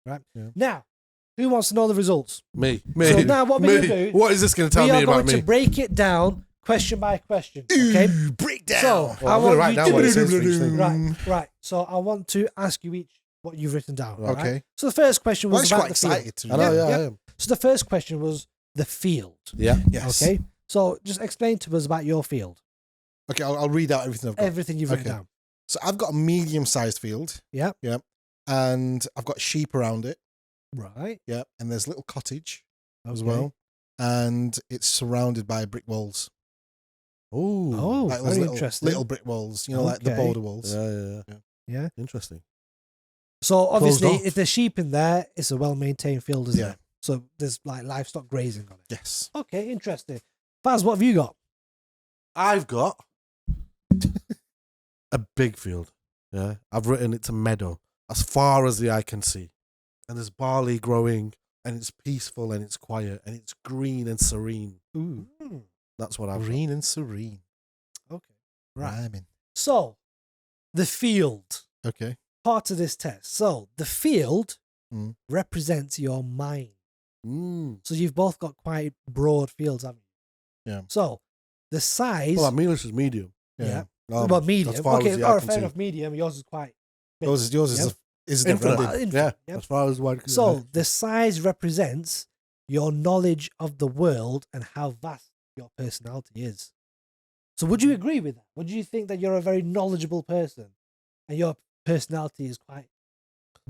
Right. Yeah. Now, who wants to know the results? Me. So now what we're going to do... What is this going to tell me about me? We are going to break it down question by question. Okay? Ooh, breakdown. So, I want to write down what it says for each thing. Right. So I want to ask you each what you've written down. Right? Okay. So the first question was I'm about quite the field. excited to. I know, I am. So the first question was the field. Yeah. Yes. Okay. So just explain to us about your field. Okay, I'll read out everything I've got. Everything you've written down. So I've got a medium-sized field. Yeah. Yeah. And I've got sheep around it. Right. Yeah. And there's a little cottage as well. And it's surrounded by brick walls. Oh, like very little, interesting. Little brick walls, like the border walls. Yeah. Interesting. So obviously, off. if there's sheep in there, it's a well-maintained field, isn't Yeah. it? So there's like livestock grazing on it. Yes. Okay, interesting. Faz, what have you got? I've got a big field. Yeah. I've written it's a meadow as far as the eye can see. And there's barley growing and it's peaceful and it's quiet and it's green and serene. Ooh. That's what I've Green and serene. Okay. Right. Rhyming. So, the field. Okay. Part of this test. So, the field Mm. represents your mind. got. So, you've both got quite broad fields, haven't you? Yeah. So, the size... Well, I mean, this is medium. Yeah. Um, medium. as far as Okay, the eye or can fair see. enough, medium. Yours is quite... big. Yours is Yep. different. Yeah. Yep. As far as one can So, the size represents your knowledge of the world and how vast your personality is. So would you agree with that? Would you think that you're a very knowledgeable person and your personality is quite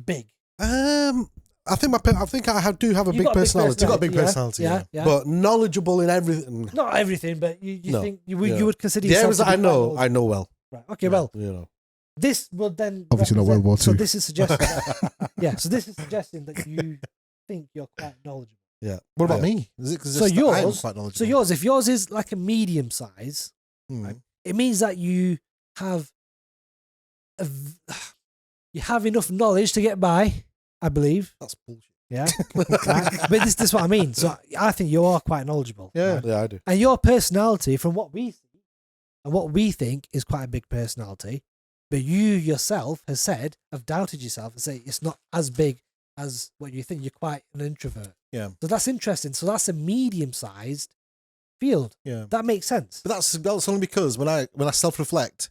big? I think I do have a You've big got a big personality. You've got a big personality, Yeah, yeah. But knowledgeable in everything. Not everything, but you No, think you yeah. would consider The yourself areas to that be I quite know, knowledgeable. I know well. Right. Okay, well, You know. this would then Obviously not World represent- War So II. this is suggesting that, yeah, so this is suggesting that you think you're quite knowledgeable. Yeah. What about Yeah. me? Is it 'cause So just that I'm yours- quite knowledgeable? So yours, if yours is like a medium size, Mm. it means that you have you have enough knowledge to get by, I believe. That's bullshit. Yeah. Right? But this is what I mean. So I think you are quite knowledgeable. Yeah. right? Yeah, I do. And your personality, from what we see and what we think is quite a big personality, but you yourself have doubted yourself and say it's not as big as what you think. You're quite an introvert. Yeah. So that's interesting. So that's a medium-sized field. Yeah. That makes sense. But that's only because when I self-reflect,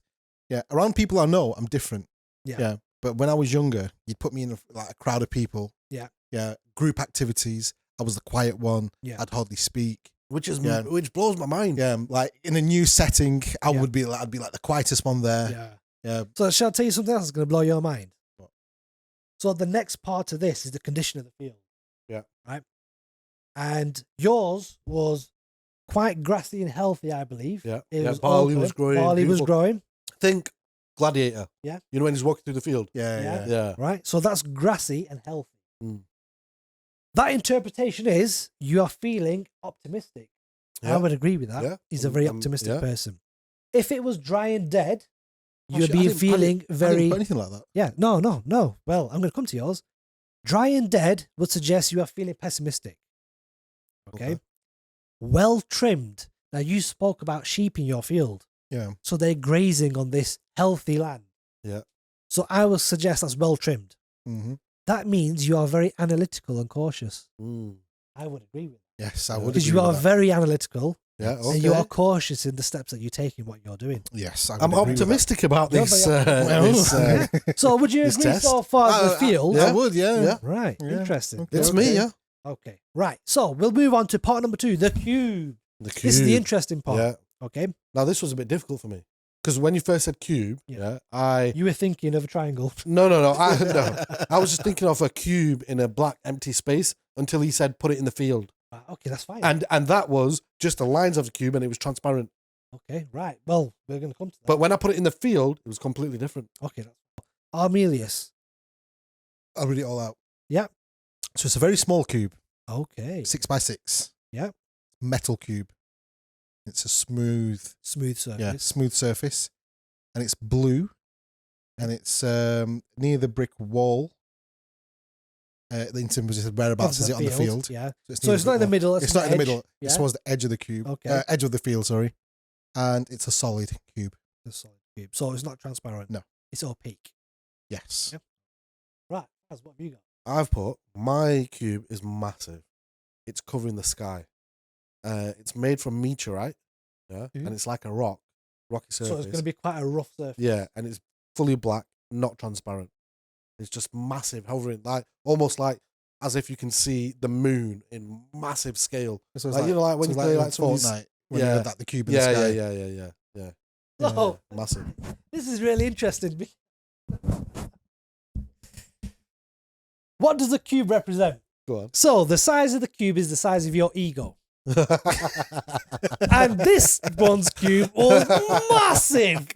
around people I know, I'm different. Yeah. But when I was younger, you'd put me in a crowd of people. Yeah. Yeah. Group activities. I was the quiet one. Yeah. I'd hardly speak. Which Yeah. which blows my mind. Yeah. Like in a new setting, I'd Yeah. be like the quietest one there. Yeah. Yeah. So shall I tell you something else that's going to blow your mind? What? So the next part of this is the condition of the field. Yeah. Right? And yours was quite grassy and healthy, I believe. Yeah. It Yeah, was barley open. was growing, Barley was beautiful. growing. Think Gladiator. Yeah. You know when he's walking through the field? Yeah. Yeah. Yeah. Yeah. Right? So that's grassy and healthy. Mm. That interpretation is you are feeling optimistic. I Yeah. would agree with that. Yeah. He's a very Um, optimistic yeah. person. If it was dry and dead, Oh, you'd shit, I be didn't- feeling I very... didn't put anything like that. Yeah, no. Well, I'm going to come to yours. Dry and dead would suggest you are feeling pessimistic. Okay? Well trimmed. Now, you spoke about sheep in your field. Yeah. So they're grazing on this healthy land. Yeah. So I would suggest that's well trimmed. Mm-hmm. That means you are very analytical and cautious. Mm. I would agree with that. Yes, I Yeah. would. Because agree you are with that. very analytical Yeah. Okay. and you are cautious in the steps that you take in what you're doing. Yes, I would I'm agree with that. optimistic about You're this. very This So would you This agree test? so far the field? I would. Yeah. Yeah. Right. Yeah. Interesting. Okay. it's me, yeah. Okay. Right. So we'll move on to part number 2, the cube. The cube. This is the interesting part. Yeah. Okay. Now this was a bit difficult for me because when you first said cube, Yeah. I You were thinking of a triangle. no, I was just thinking of a cube in a black empty space until he said put it in the field, Right, okay, that's fine. and that was just the lines of the cube and it was transparent. Okay, right. Well, we're going to come to that. But when I put it in the field, it was completely different. Okay, that's Armelius. I'll read it all out. Yeah. So it's a very small cube, Okay. 6x6. Yeah. Metal cube. It's a smooth Smooth surface. smooth surface, and it's blue, and it's near the brick wall. In terms of whereabouts is it on the field? Yeah. near So it's the not in the brick wall. middle. It's not in the edge. middle. Yeah. It's towards the edge of the cube. Okay. Edge of the field. Sorry, and it's a solid cube. The solid cube. So it's not transparent. No. It's opaque. Yes. Yep. Right. That's what have you got? I've put my cube is massive. It's covering the sky. It's made from meteorite, yeah, Mhm. and it's like a rocky surface. So it's going to be quite a rough surface. Yeah, and it's fully black, not transparent. It's just massive, hovering, like almost like as if you can see the moon in massive scale. So Like, you know, like when you play like some of these- Fortnite, when you Yeah. had that the cube in the sky. Yeah. Oh, Massive. this is really interesting. What does the cube represent? Go on. So the size of the cube is the size of your ego. And this one's cube was massive.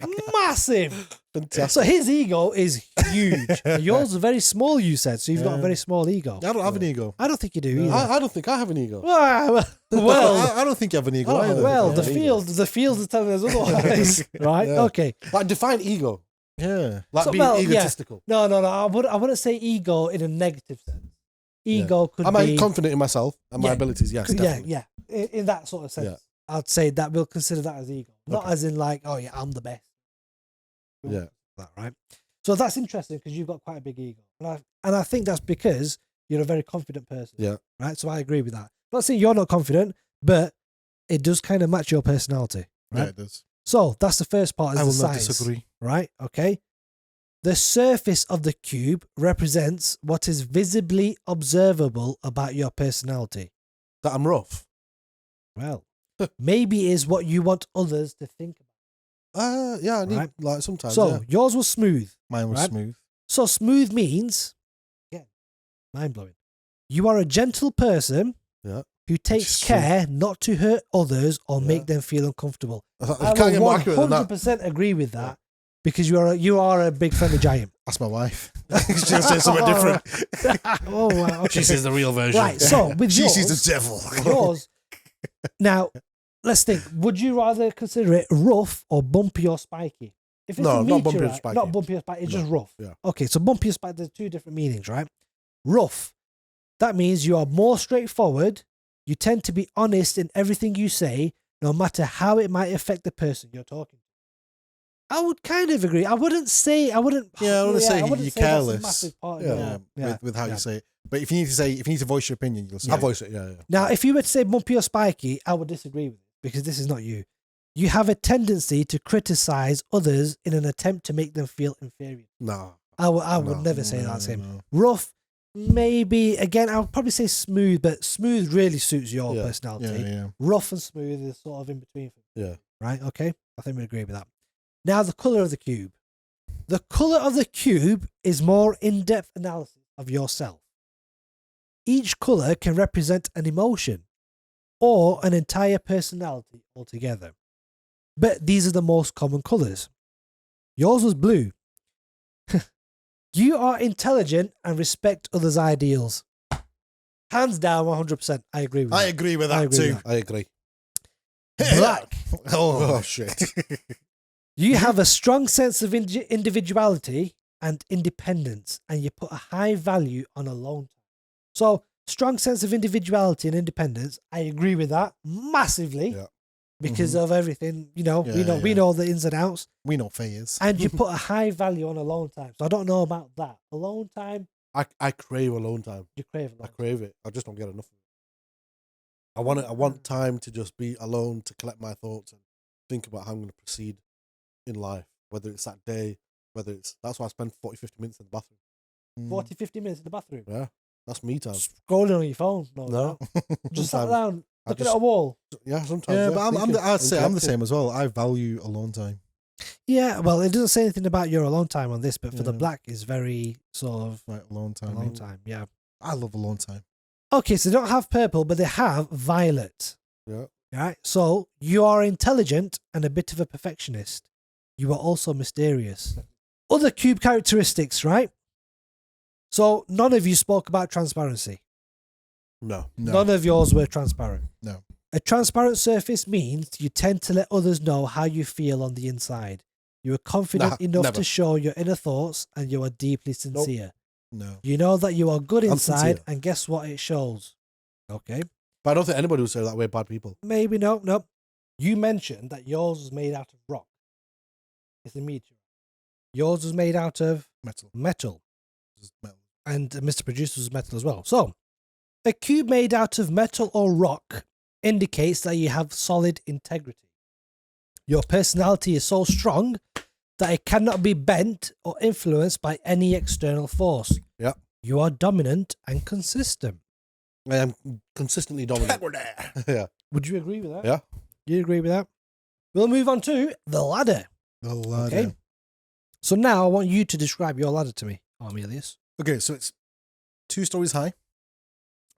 Fantastic. So his ego is huge. Yours is very small, you said. So you've got a very small ego. I don't have an ego. I don't think you do either. I don't think I have an ego. Well, I don't think you have an ego Oh, either. well, Yeah. the field is telling us otherwise, right? Yeah. Okay. Like define ego. Yeah. Like So, being well, yeah. egotistical. No. I wouldn't say ego in a negative sense. Ego could Am be. I confident in myself and my Yeah. abilities? Yes, definitely. Yeah. In that sort of sense, Yeah. I'd say that we'll consider that as ego, not Okay. as in like, oh yeah, I'm the best. Yeah. That right. So that's interesting because you've got quite a big ego, and I think that's because you're a very confident person. Yeah. Right. So I agree with that. Not saying you're not confident, but it does kind of match your personality. Yeah, Right. it does. So that's the first part. Is I the will not size, disagree. Right. Okay. The surface of the cube represents what is visibly observable about your personality. That I'm rough. Well, maybe is what you want others to think about. Yeah, I need Right. like sometimes. So yeah. yours was smooth. Mine was Right. smooth. So smooth means, again, mind blowing. You are a gentle person Yeah. who is takes true. care not to hurt others or Yeah. make them feel uncomfortable. I I can't get will more accurate than that. 100% agree with that because you are a big friendly giant. That's my wife. She'll say something different. Oh wow! Okay. She says the real version. Right. So with She yours, sees the devil. yours. Now, let's think. Would you rather consider it rough or bumpy or spiky? If it's No, a not bumpy or meteorite, spiky. not bumpy or spiky, it's No, just rough. yeah. Okay, so bumpy or spiky, there's two different meanings, right? Rough. That means you are more straightforward. You tend to be honest in everything you say, no matter how it might affect the person you're talking to. I would kind of agree. I wouldn't say Yeah, I wouldn't say I wouldn't you're say that's a careless. massive part of Yeah, your- with how yeah. you say it. But if you need to voice your opinion, you'll say I it. voice it. Yeah. Now, if you were to say bumpy or spiky, I would disagree with it because this is not you. You have a tendency to criticize others in an attempt to make them feel inferior. No. I would No, never say that No, same. no. Rough, maybe. Again, I would probably say smooth, but smooth really suits your Yeah. personality. Yeah. Rough and smooth is sort of in between. Yeah. Right? Okay. I think we agree with that. Now, the color of the cube. The color of the cube is more in-depth analysis of yourself. Each color can represent an emotion or an entire personality altogether. But these are the most common colors. Yours was blue. You are intelligent and respect others' ideals. Hands down, 100%. I agree with I that. agree with I that agree too. with I agree. Black. Oh, Shit. You have a strong sense of individuality and independence, and you put a high value on alone time. So, strong sense of individuality and independence. I agree with that massively Yeah. because of everything. You know, Yeah, we yeah. know the ins and outs, we know Faye is. and you put a high value on alone time. So, I don't know about that. Alone time, I crave alone time. you crave I alone. crave it. I just don't get enough of it. I want it. I want time to just be alone to collect my thoughts and think about how I'm going to proceed in life. Whether it's that day, that's why I spend 40, 50 minutes in the bathroom. 40, 50 minutes in the bathroom. Yeah, that's me time. Scrolling on your phone. No. Just sat Sometimes. down, I looking just- at a wall. Yeah, sometimes. Yeah, but I'd say I'm the thinking. same as well. I value alone time. Yeah, well, it doesn't say anything about your alone time on this, but for the Yeah. black is very sort of Right, alone time. alone time. Yeah. I love alone time. Okay, so they don't have purple, but they have violet. Yeah. Right? So you are intelligent and a bit of a perfectionist. You are also mysterious. Other cube characteristics, right? So none of you spoke about transparency. No. No, None of yours were transparent. no. A transparent surface means you tend to let others know how you feel on the inside. You are confident Nah, enough never. to show your inner thoughts and you are deeply sincere. No. You know that you are good I'm inside, sincere. and guess what? It shows. Okay. But I don't think anybody would say that we're bad people. Maybe no. You mentioned that yours was made out of rock. It's a meteorite. Yours was made out of Metal. metal. Just metal. and Mr. Producer was metal as well. So, a cube made out of metal or rock indicates that you have solid integrity. Your personality is so strong that it cannot be bent or influenced by any external force. Yeah. You are dominant and consistent. I am consistently dominant. Yeah. Would you agree with that? Yeah. You agree with that? We'll move on to the ladder. The ladder. Okay. So now I want you to describe your ladder to me, Armelius. Okay, so it's 2 stories high.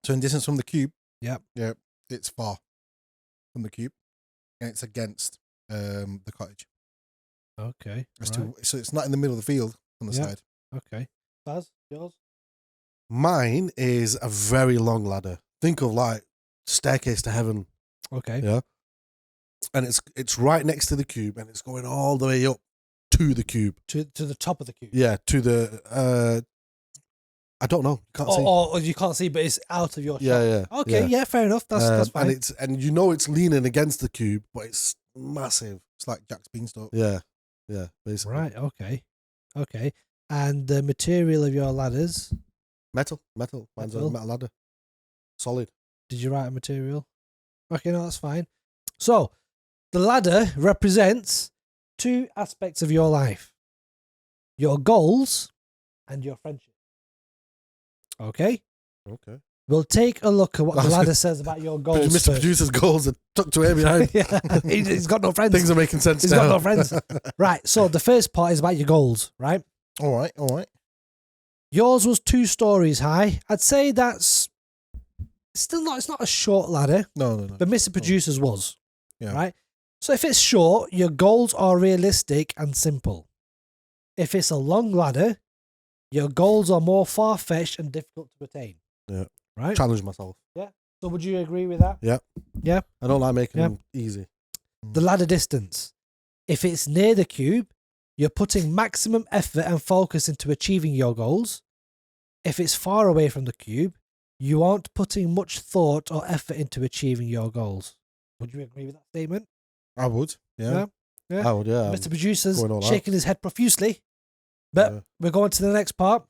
So in distance from the cube. Yep. Yeah, it's far from the cube, and it's against the cottage. Okay. So it's not in the middle of the field on the Yeah. side. Okay. Baz, yours? Mine is a very long ladder. Think of like staircase to heaven. Okay. Yeah. And it's right next to the cube, and it's going all the way up to the cube. To the top of the cube. Yeah, to the I don't know. Can't see. Or you can't see, but it's out of your shot. Yeah. Okay, yeah, fair enough. That's fine. And you know it's leaning against the cube, but it's massive. It's like Jack's beanstalk. Yeah. Basically. Right. Okay. And the material of your ladders? Metal. Mine's a Metal. metal ladder. Solid. Did you write a material? Okay, no, that's fine. So, the ladder represents 2 aspects of your life: your goals and your friendship. Okay? Okay. We'll take a look at what the ladder says about your goals. Mr. first. Producer's goals are tucked away behind. Yeah, he's got no friends. Things are making sense He's now. got no friends. Right, so the first part is about your goals, right? All right. Yours was 2 stories high. I'd say that's still not, it's not a short ladder, No. but Mr. Producer's was. Yeah. Right? So if it's short, your goals are realistic and simple. If it's a long ladder, your goals are more far-fetched and difficult to attain. Yeah. Right? Challenge myself. So would you agree with that? Yeah. Yeah. I don't like making Yeah. them easy. The ladder distance. If it's near the cube, you're putting maximum effort and focus into achieving your goals. If it's far away from the cube, you aren't putting much thought or effort into achieving your goals. Would you agree with that statement? I would. Yeah. Yeah. I would, yeah. Mr. Producer's going all out. shaking his head profusely. But Yeah. we're going to the next part.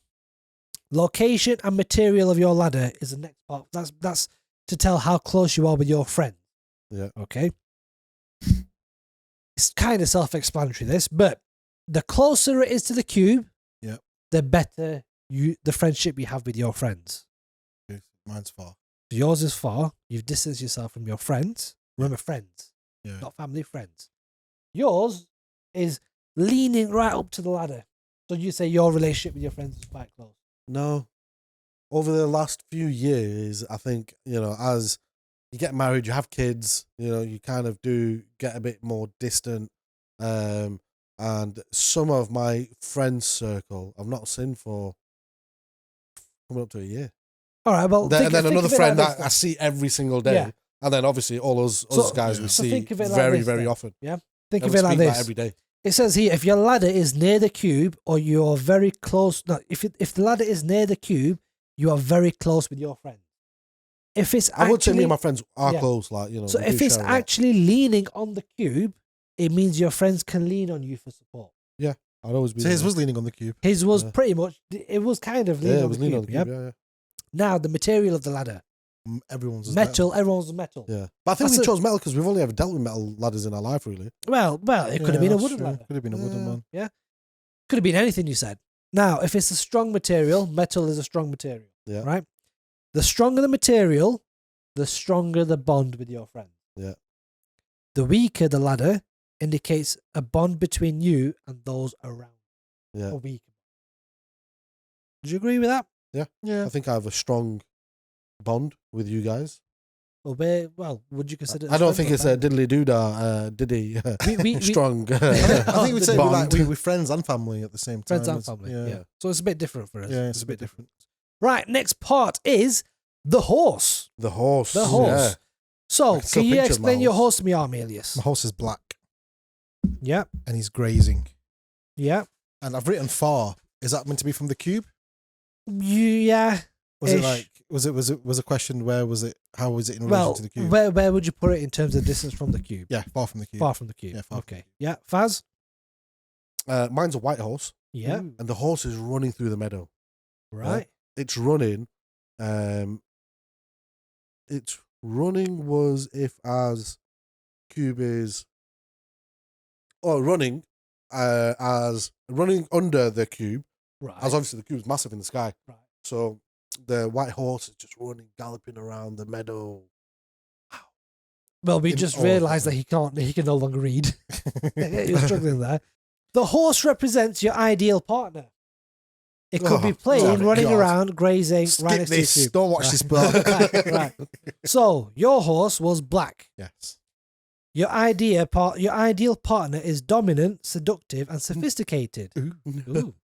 Location and material of your ladder is the next part. That's to tell how close you are with your friend. Yeah. Okay. It's kind of self-explanatory, this, but the closer it is to the cube, Yep. the better the friendship you have with your friends. Okay, mine's far. So yours is far. You've distanced yourself from your friends. Remember, friends, Yeah. not family, friends. Yours is leaning right up to the ladder. So you say your relationship with your friends is quite close. No. Over the last few years, I think, as you get married, you have kids, you kind of do get a bit more distant. And some of my friends' circle I've not seen for coming up to a year. All right, well, And then another friend that that I see every single day. Yeah. And then obviously all us guys we so see think of it like very, this very then. often. Think And of we it like speak about this. every day. It says here, if your ladder is near the cube or you're very close, no, if the ladder is near the cube, you are very close with your friend. If it's I would say me actually, and my friends are Yeah. close, so we if do it's share a lot. actually leaning on the cube, it means your friends can lean on you for support. I'd always be So his there. was leaning on the cube. His was Yeah. pretty much, it was kind of leaning Yeah, it on was the leaning cube. on the cube. Yeah? Yeah. Now, the material of the ladder, Everyone's is metal, everyone's metal. Yeah. But I think That's we a- chose metal because we've only ever dealt with metal ladders in our life, really. Well, it could have been a wooden ladder. Could have been a wooden one. Yeah. Could have been anything you said. Now, if it's a strong material, metal is a strong material. Yeah. Right? The stronger the material, the stronger the bond with your friend. Yeah. The weaker the ladder indicates a bond between you and those around. Yeah. A weaker. Would you agree with that? Yeah. I think I have a strong bond with you guys. Well, would you consider? I don't think it's a diddly doodah, diddy we- strong. I think we'd say Bond. we're friends and family at the same time. friends and It's- family. Yeah. Yeah. So it's a bit different for us. Yeah, it's a bit different. Right. Next part is the horse. The horse. The horse. Yeah. So, I can still can you picture explain my your horse. horse to me, Armelius? My horse is black Yeah. and he's grazing. Yeah. And I've written far. Is that meant to be from the cube? Yeah. Was it Ish. like was a question where was it? How was it in relation Well, to the cube? where would you put it in terms of distance from the cube? Yeah, far from the cube. Far from the cube. Yeah, far from Okay. Yeah. Faz? Mine's a white horse. Yeah. And the horse is running through the meadow. Right. It's running. Its running was if as cube is running as running under the cube, Right. as obviously the cube is massive in the sky. Right. So the white horse is just running, galloping around the meadow. Well, we In just all of realised them. that he can no longer read. You're struggling there. The horse represents your ideal partner. It could be Oh, playing, God. running around, grazing, Skip right next this. to your cube. Don't watch this part. Right. So your horse was black. Yes. Your ideal partner is dominant, seductive, and sophisticated. Ooh.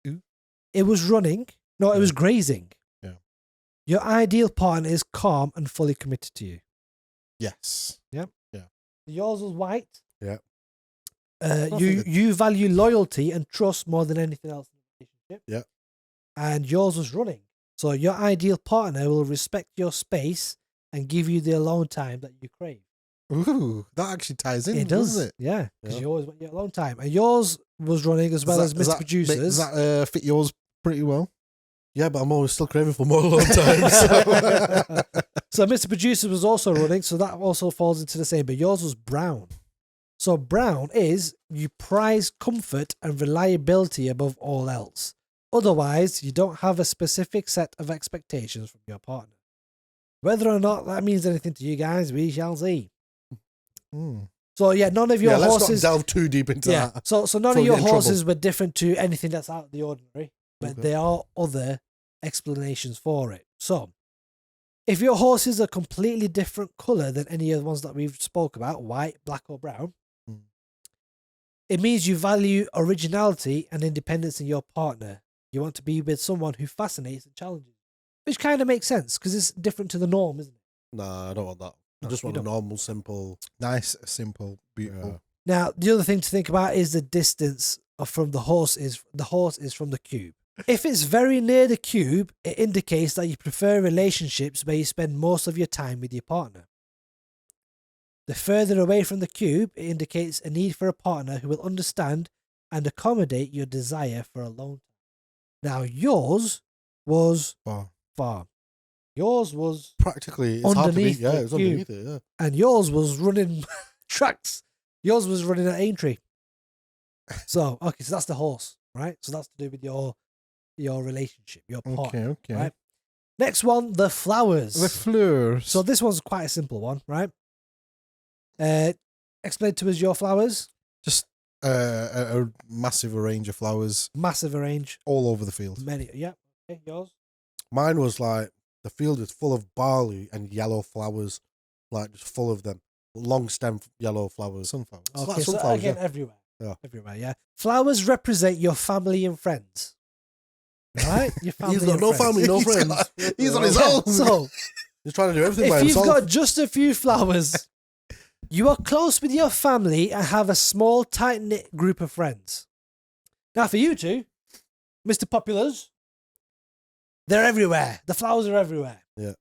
It was running. No, it was grazing. Yeah. Your ideal partner is calm and fully committed to you. Yes. Yours was white. Yeah. You value loyalty and trust more than anything else in a relationship. Yeah. And yours was running. So your ideal partner will respect your space and give you the alone time that you crave. Ooh, that actually ties in. It does. Doesn't it? Yeah. Because Yeah. you always want your alone time. And yours was running as well as Mr. Producers. Does that fit yours pretty well? Yeah, but I'm always still craving for more alone time. So. So Mr. Producer was also running, so that also falls into the same, but yours was brown. So brown is you prize comfort and reliability above all else. Otherwise, you don't have a specific set of expectations from your partner. Whether or not that means anything to you guys, we shall see. Mm. So yeah, none of your let's horses. not delve too deep into that. So none Before of we your get in trouble. horses were different to anything that's out of the ordinary, but Okay. there are other explanations for it. So, if your horses are completely different color than any of the ones that we've spoke about, white, black, or brown, Mm. it means you value originality and independence in your partner. You want to be with someone who fascinates and challenges, which kind of makes sense because it's different to the norm, isn't it? Nah, I don't want that. I No, just you want a don't. normal, simple. Nice, simple, beautiful. Yeah. Now, the other thing to think about is the distance from the horse is from the cube. If it's very near the cube, it indicates that you prefer relationships where you spend most of your time with your partner. The further away from the cube, it indicates a need for a partner who will understand and accommodate your desire for alone time. Now, yours was Wow. far. Yours was, Practically, it's hard to Underneath beat. Yeah, the it's underneath it. Yeah. and yours was running tracks. Yours was running at Aintree. So, okay, so that's the horse, right? So that's to do with your relationship, your partner. Okay. Right. Next one, the flowers. The fleurs. So this one's quite a simple one, right? Explain to us your flowers. just a massive range of flowers Massive range. all over the field. Many. Yeah. Okay, yours. Mine was like the field is full of barley and yellow flowers, like just full of them. Long stem yellow flowers. Sunflowers. It's like Okay, so sunflowers, again, yeah. everywhere. Yeah. Everywhere, yeah. Flowers represent your family and friends. Right? Your family He's got and no friends. family, no He's friends. got- he's on his Yeah, own. So, He's trying to do everything by if you've himself. got just a few flowers, you are close with your family and have a small, tight-knit group of friends. Now, for you two, Mr. Populars, they're everywhere. The flowers are everywhere. Yeah.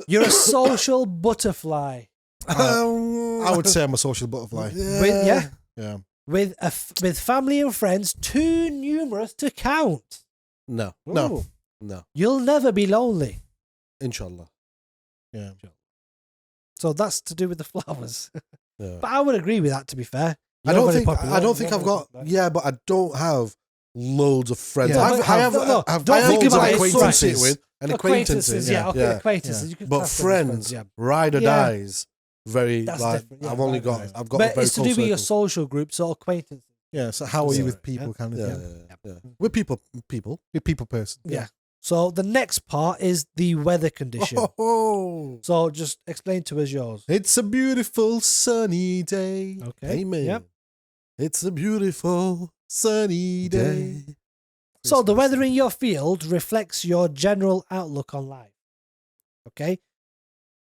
You're a social butterfly. I would say I'm a social butterfly. Yeah. Yeah. With family and friends too numerous to count. No. No. Ooh. No. You'll never be lonely. Inshallah. Yeah. So that's to do with the flowers. Yeah. But I would agree with that, to be fair. I You're don't very think popular. I don't think You're I've very got. popular. Yeah, but I don't have loads of friends. Yeah. I have. No, I've don't I think have about it. acquaintances Right. with and acquaintances. Yeah, okay, acquaintances. You can But class them as friends, yeah. ride or Yeah. dies. Very That's like different, yeah, I've only right, got. right. I've got. a But very it's to do close with your circle. social group, so acquaintances. Yeah. So how are you Yeah. with people? Kind of Yeah, thing. yeah. We're people. You're a people person. Yeah. So the next part is the weather condition. Oh, So just explain to us yours. It's a beautiful sunny day. Okay. amen. Yep. It's a beautiful Sunny day. day. So the weather in your field reflects your general outlook on life. Okay.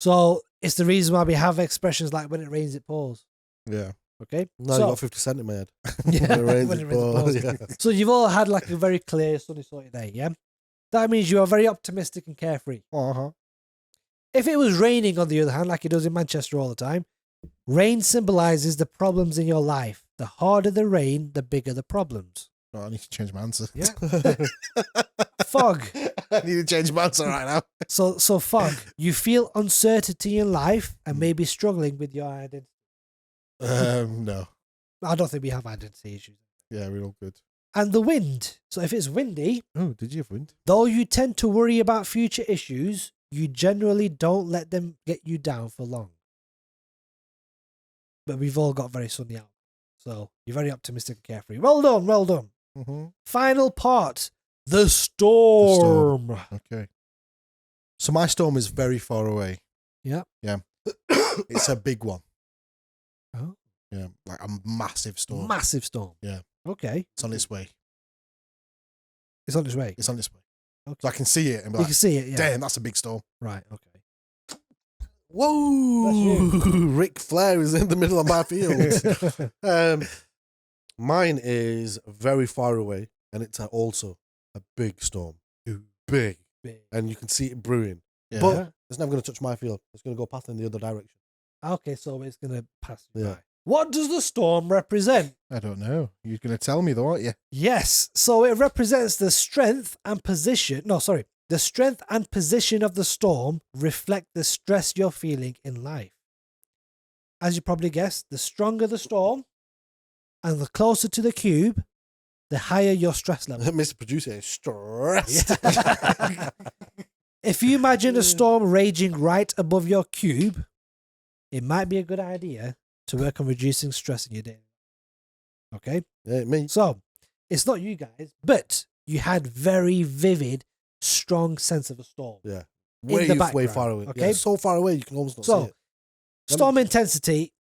So it's the reason why we have expressions like when it rains, it pours. Yeah. Okay. No, so, you got 50 Cent in my head. Yeah, When it rains, when it it rains, it pours. pours. Yeah. So you've all had like a very clear, sunny sort of day, yeah? That means you are very optimistic and carefree. Uh-huh. If it was raining, on the other hand, like it does in Manchester all the time, rain symbolizes the problems in your life. The harder the rain, the bigger the problems. Oh, I need to change my answer. Yeah. Fog. I need to change my answer right now. So Fog, you feel uncertainty in life and maybe struggling with your identity. No. I don't think we have identity issues. Yeah, we're all good. And the wind. So if it's windy, Oh, did you have wind? though you tend to worry about future issues, you generally don't let them get you down for long. But we've all got very sunny out. So you're very optimistic and carefree. Well done, well done. Mm-hmm. Final part. The storm. Okay. So my storm is very far away. Yeah. Yeah. It's a big one. Oh. Yeah. Like a massive storm. Massive storm. Yeah. Okay. It's on its way. It's on its way. It's on its way. Okay. So I can see it and be You like, can see it, yeah. damn, that's a big storm. Right, okay. Whoa! Ric Flair is in the middle of my field. Mine is very far away, and it's also a big storm. Big. And you can see it brewing. Yeah. But it's never going to touch my field. It's going to go past in the other direction. Okay, so it's going to pass you Yeah. by. What does the storm represent? I don't know. You're going to tell me though, aren't you? Yes, so it represents the strength and position. No, sorry. The strength and position of the storm reflect the stress you're feeling in life. As you probably guessed, the stronger the storm and the closer to the cube, the higher your stress level. Mr. Producer is stressed. If you imagine a storm raging right above your cube, it might be a good idea to work on reducing stress in your day. Okay? Yeah, me. So, it's not you guys, but you had very vivid, strong sense of a storm. Yeah. In Way, the way background, far away. okay? Yeah, so far away you can almost not So, see it. storm intensity,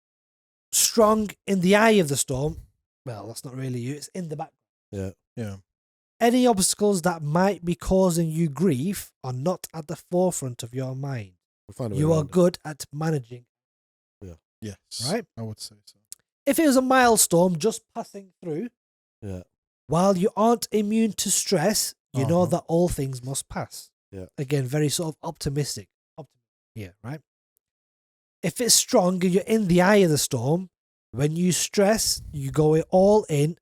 strong in the eye of the storm. Well, that's not really you. It's in the background. Yeah. Yeah. Any obstacles that might be causing you grief are not at the forefront of your mind. We'll find a way You are around it. good at managing. Yes. Right? I would say so. If it was a mild storm just passing through, Yeah. while you aren't immune to stress, you know Uh-huh. that all things must pass. Yeah. Again, very sort of optimistic here, right? If it's strong and you're in the eye of the storm, when you stress, you go all in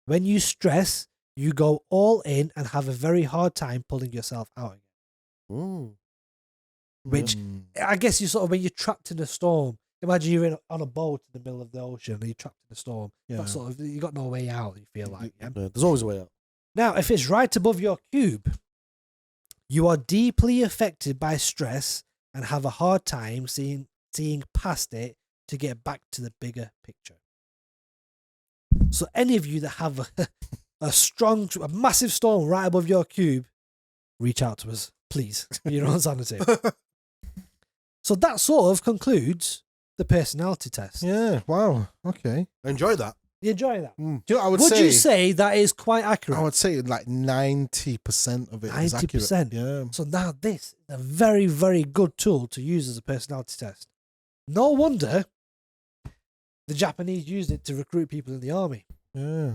when you stress, you go all in and have a very hard time pulling yourself out again. Mm. Which I guess you sort of, when you're trapped in a storm, imagine you're on a boat in the middle of the ocean and you're trapped in a storm. Yeah. That's sort of, you got no way out, you feel like. Yeah? Yeah, there's always a way out. Now, if it's right above your cube, you are deeply affected by stress and have a hard time seeing past it to get back to the bigger picture. So any of you that have a massive storm right above your cube, reach out to us, please. Your own sanity. So that sort of concludes the personality test. Yeah. Wow. Okay. I enjoyed that. You enjoy that? Do you know what I would you say that is quite accurate? I would say like 90% of it is accurate. 90%. Yeah. So now this is a very, very good tool to use as a personality test. No wonder the Japanese used it to recruit people in the army. Yeah.